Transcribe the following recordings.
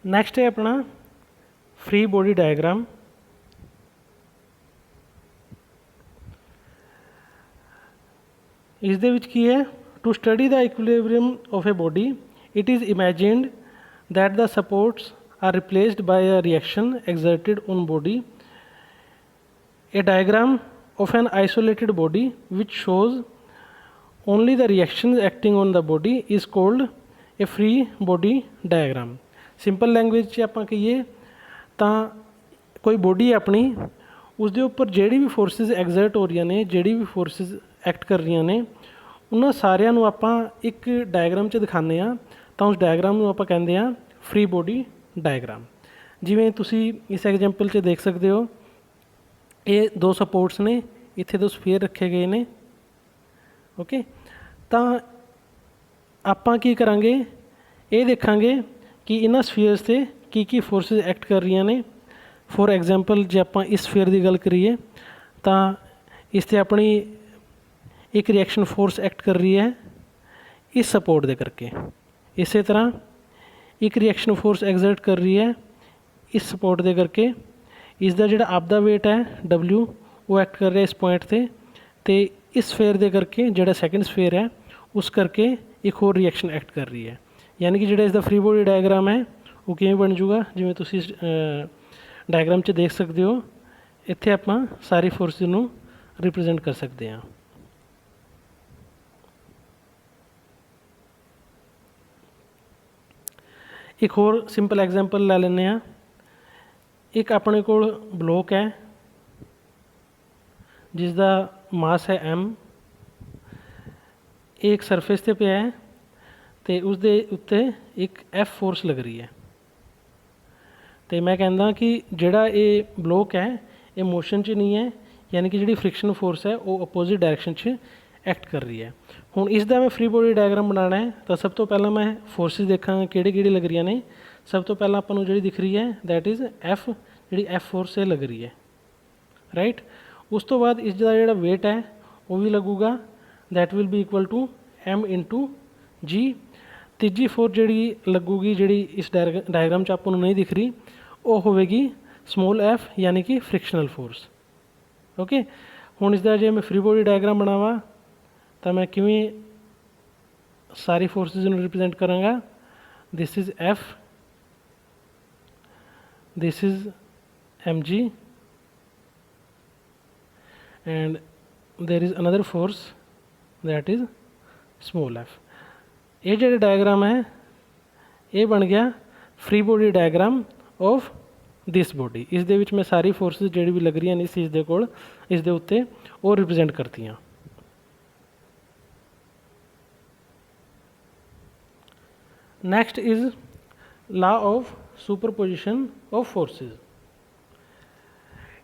Next है अपना free body diagram. इस दे विच की है, to study the equilibrium of a body it is imagined that the supports are replaced by a reaction exerted on body. A diagram of an isolated body which shows only the reactions acting on the body is called a free body diagram. Simple language 'ਚ ਆਪਾਂ ਕਹੀਏ ਤਾਂ ਕੋਈ body ਆਪਣੀ, ਉਸਦੇ ਉੱਪਰ ਜਿਹੜੀ ਵੀ forces ਐਗਜ਼ਰਟ ਹੋ ਰਹੀਆਂ ਨੇ, ਜਿਹੜੀ ਵੀ ਫੋਰਸਿਸ ਐਕਟ ਕਰ ਰਹੀਆਂ ਨੇ, ਉਹਨਾਂ ਸਾਰਿਆਂ ਨੂੰ ਆਪਾਂ ਇੱਕ ਡਾਇਗਰਾਮ 'ਚ ਦਿਖਾਉਂਦੇ ਹਾਂ। ਤਾਂ ਉਸ ਡਾਇਗਰਾਮ ਨੂੰ ਆਪਾਂ ਕਹਿੰਦੇ ਹਾਂ ਫਰੀ ਬੋਡੀ ਡਾਇਗਰਾਮ। ਜਿਵੇਂ ਤੁਸੀਂ ਇਸ ਐਗਜ਼ਾਮਪਲ 'ਚ ਦੇਖ ਸਕਦੇ ਹੋ, ਇਹ ਦੋ ਸਪੋਰਟਸ ਨੇ, ਇੱਥੇ ਦੋ ਸਫੀਅਰ ਰੱਖੇ ਗਏ ਨੇ। ਓਕੇ, ਤਾਂ ਆਪਾਂ ਕੀ ਕਰਾਂਗੇ, ਇਹ ਦੇਖਾਂਗੇ ਕਿ ਇਹਨਾਂ ਸਫੀਅਰਸ 'ਤੇ ਕੀ ਕੀ ਫੋਰਸਿਸ ਐਕਟ ਕਰ ਰਹੀਆਂ ਨੇ। ਫੋਰ ਐਗਜ਼ਾਮਪਲ ਜੇ ਆਪਾਂ ਇਸ ਸਫੀਅਰ ਦੀ ਗੱਲ ਕਰੀਏ ਤਾਂ ਇਸ 'ਤੇ ਆਪਣੀ ਇੱਕ ਰਿਐਕਸ਼ਨ ਫੋਰਸ ਐਕਟ ਕਰ ਰਹੀ ਹੈ ਇਸ ਸਪੋਰਟ ਦੇ ਕਰਕੇ। ਇਸੇ ਤਰ੍ਹਾਂ ਇੱਕ ਰਿਐਕਸ਼ਨ ਫੋਰਸ ਐਗਜ਼ਰਟ ਕਰ ਰਹੀ ਹੈ ਇਸ ਸਪੋਰਟ ਦੇ ਕਰਕੇ। ਇਸ ਦਾ ਜਿਹੜਾ ਆਪਦਾ ਵੇਟ ਹੈ W, ਉਹ ਐਕਟ ਕਰ ਰਿਹਾ ਇਸ ਪੁਆਇੰਟ 'ਤੇ, ਅਤੇ ਇਸ ਸਫੇਅਰ ਦੇ ਕਰਕੇ ਜਿਹੜਾ ਸੈਕਿੰਡ ਸਫੇਅਰ ਹੈ ਉਸ ਕਰਕੇ ਇੱਕ ਹੋਰ ਰਿਐਕਸ਼ਨ ਐਕਟ ਕਰ ਰਹੀ ਹੈ। यानी कि जो इसका फ्री बॉडी डायग्राम है वो किमें बन जूगा, जिमें तुसी डायग्राम 'ਚ देख सकते हो, इत्थे आपां सारी फोर्सिस नूं रिप्रजेंट कर सकते हैं। एक होर सिंपल एग्जाम्पल लै लैंदे हैं। एक अपने कोल ब्लॉक है जिसका मास है M, एक सरफेस ते पिया है तो उसके उत्ते एक F फोर्स लग रही है। तो मैं कहना कि जोड़ा ये ब्लॉक है ये मोशन च नहीं है, यानी कि जी फ्रिक्शन फोर्स है वो अपोजिट डायरैक्शन च एक्ट कर रही है। हुण इसका मैं फ्री बॉडी डायग्राम बनाना है तो सब तो पहला मैं फोर्सिस देखा किहड़ी किहड़ी लग रही ने। सब तो पहला आपां नूं जिहड़ी दिख रही है दैट इज़ F, जी F फोर्स लग रही है, राइट। उस तो बाद इसका जिहड़ा वेट है वो भी लगूगा, that will be equal to M into G। तीजी फोर्स जी लगूगी जी इस डायग्राम च आपको नहीं दिख रही, वो होगी स्मॉल f, यानी कि फ्रिक्शनल फोर्स। ओके, हुण इसका जो मैं फ्री बॉडी डायग्राम बनावा तो मैं किवें सारी फोर्सिस नूं रिप्रजेंट करांगा। This is F, this is mg and there is another force that is small f। ये जो डायग्राम है ये बन गया free body diagram of this body. इस दे विच मैं सारी फोर्सिस जी भी लग रही हैं इस चीज़ के कोल, इस दे उत्ते वो रिप्रजेंट करती हैं। Next is law of superposition of forces.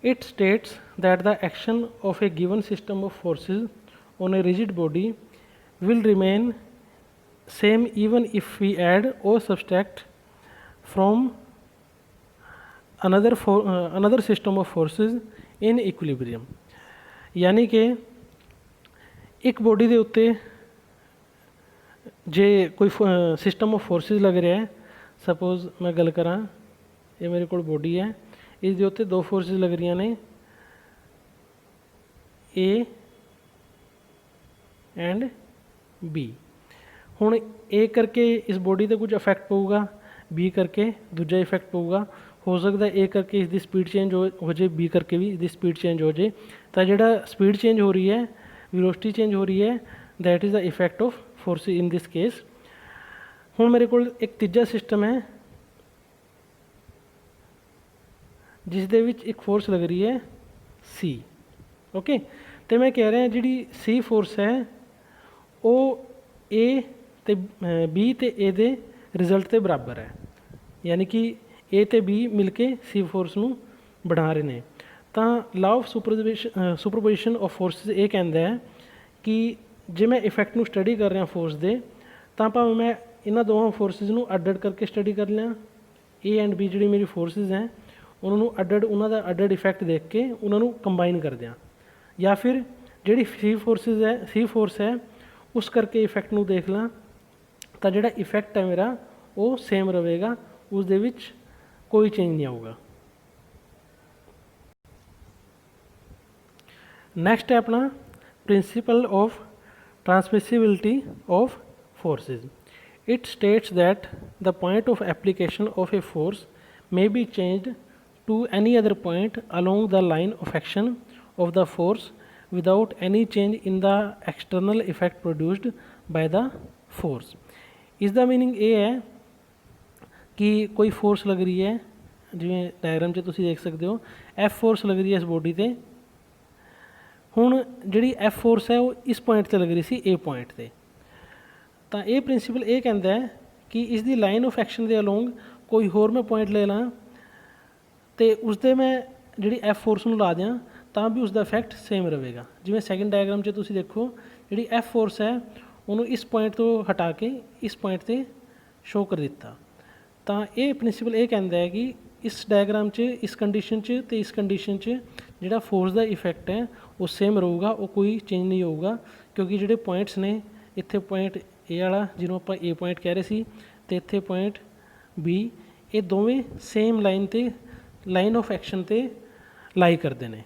It states that the action of A given system of forces on a rigid body will remain same even if we add or subtract from another system of forces in equilibrium। यानी कि एक body के उत्ते जे कोई system of forces लग रहा है, suppose मैं गल करा ये मेरे को बॉडी है, इस दे उत्ते दो फोर्सिस लग रही ने A एंड B। हुण ए करके इस बॉडी से कुछ इफेक्ट पऊगा, बी करके दूजा इफेक्ट पऊगा। हो सकता है ए करके इसकी स्पीड चेंज हो जाए, बी करके भी इसकी स्पीड चेंज हो जाए। तो जिहड़ा स्पीड चेंज हो रही है, वेलोसिटी चेंज हो रही है, that is the effect of force in this case. हुण मेरे को एक तीजा सिस्टम है जिस दे विच एक फोर्स लग रही है C। ओके, तो मैं कह रहा जी C फोर्स है वो A ते B ते A दे रिजल्ट के बराबर है, यानी कि A ते B मिलके C फोर्स नूं बढ़ा रहे हैं। तो law of superposition of forces ये कहता है कि जे मैं इफेक्ट नूं स्टडी कर रहा फोर्स दे, तो भावें मैं इन्हां दोवां फोर्सिस नूं अड करके स्टडी कर लिया, A एंड B जी मेरी फोर्सिस हैं उन्होंने अड उन्हां दा अड इफेक्ट देख के उन्होंने कंबाइन कर दिया, या फिर जी C फोर्सिस है C फोर्स है उस करके इफेक्ट नूं देख ला, तो जिहड़ा इफेक्ट है मेरा वो सेम रहेगा ਉਸ ਦੇ ਵਿੱਚ ਕੋਈ ਚੇਂਜ ਨਹੀਂ ਆਊਗਾ। ਨੈਕਸਟ ਹੈ ਆਪਣਾ principal of transmissibility of forces. It states that the point of application of a force may be changed to any other point along the line of action of the force without any change in the external effect produced by the force. ਇਸ ਦਾ meaning ਇਹ ਹੈ ਕਿ ਕੋਈ force ਲੱਗ ਰਹੀ ਹੈ, ਜਿਵੇਂ diagram 'ਚ ਤੁਸੀਂ ਦੇਖ ਸਕਦੇ ਹੋ ਐਫ ਫੋਰਸ ਲੱਗ ਰਹੀ ਹੈ ਇਸ ਬੋਡੀ 'ਤੇ। ਹੁਣ ਜਿਹੜੀ ਐਫ ਫੋਰਸ ਹੈ ਉਹ ਇਸ ਪੁਆਇੰਟ 'ਤੇ ਲੱਗ ਰਹੀ ਸੀ ਏ ਪੁਆਇੰਟ 'ਤੇ, ਤਾਂ ਇਹ ਪ੍ਰਿੰਸੀਪਲ ਇਹ ਕਹਿੰਦਾ ਹੈ ਕਿ ਇਸ ਦੀ ਲਾਈਨ ਆਫ ਐਕਸ਼ਨ ਦੇ ਅਲੋਂਗ ਕੋਈ ਹੋਰ ਮੈਂ ਪੁਆਇੰਟ ਲੈ ਲਾਂ ਅਤੇ ਉਸ 'ਤੇ ਮੈਂ ਜਿਹੜੀ ਐਫ ਫੋਰਸ ਨੂੰ ਲਾ ਦਿਆਂ ਤਾਂ ਵੀ ਉਸ ਦਾ ਇਫੈਕਟ ਸੇਮ ਰਹੇਗਾ। ਜਿਵੇਂ ਸੈਕਿੰਡ ਡਾਇਗਰਾਮ 'ਚ ਤੁਸੀਂ ਦੇਖੋ ਜਿਹੜੀ ਐਫ ਫੋਰਸ ਹੈ ਉਹਨੂੰ ਇਸ ਪੁਆਇੰਟ ਤੋਂ ਹਟਾ ਕੇ ਇਸ ਪੁਆਇੰਟ 'ਤੇ ਸ਼ੋਅ ਕਰ ਦਿੱਤਾ, ਤਾਂ ਇਹ ਪ੍ਰਿੰਸੀਪਲ ਇਹ ਕਹਿੰਦਾ ਹੈ ਕਿ ਇਸ ਡਾਇਗਰਾਮ 'ਚ ਇਸ ਕੰਡੀਸ਼ਨ 'ਚ ਅਤੇ ਇਸ ਕੰਡੀਸ਼ਨ 'ਚ ਜਿਹੜਾ ਫੋਰਸ ਦਾ ਇਫੈਕਟ ਹੈ ਉਹ ਸੇਮ ਰਹੂਗਾ, ਉਹ ਕੋਈ ਚੇਂਜ ਨਹੀਂ ਹੋਊਗਾ, ਕਿਉਂਕਿ ਜਿਹੜੇ ਪੁਆਇੰਟਸ ਨੇ ਇੱਥੇ ਪੁਆਇੰਟ ਏ ਵਾਲਾ ਜਿਹਨੂੰ ਆਪਾਂ ਏ ਪੁਆਇੰਟ ਕਹਿ ਰਹੇ ਸੀ ਅਤੇ ਇੱਥੇ ਪੁਆਇੰਟ ਬੀ, ਇਹ ਦੋਵੇਂ ਸੇਮ ਲਾਈਨ 'ਤੇ ਲਾਈਨ ਆਫ ਐਕਸ਼ਨ 'ਤੇ ਲਾਈ ਕਰਦੇ ਨੇ।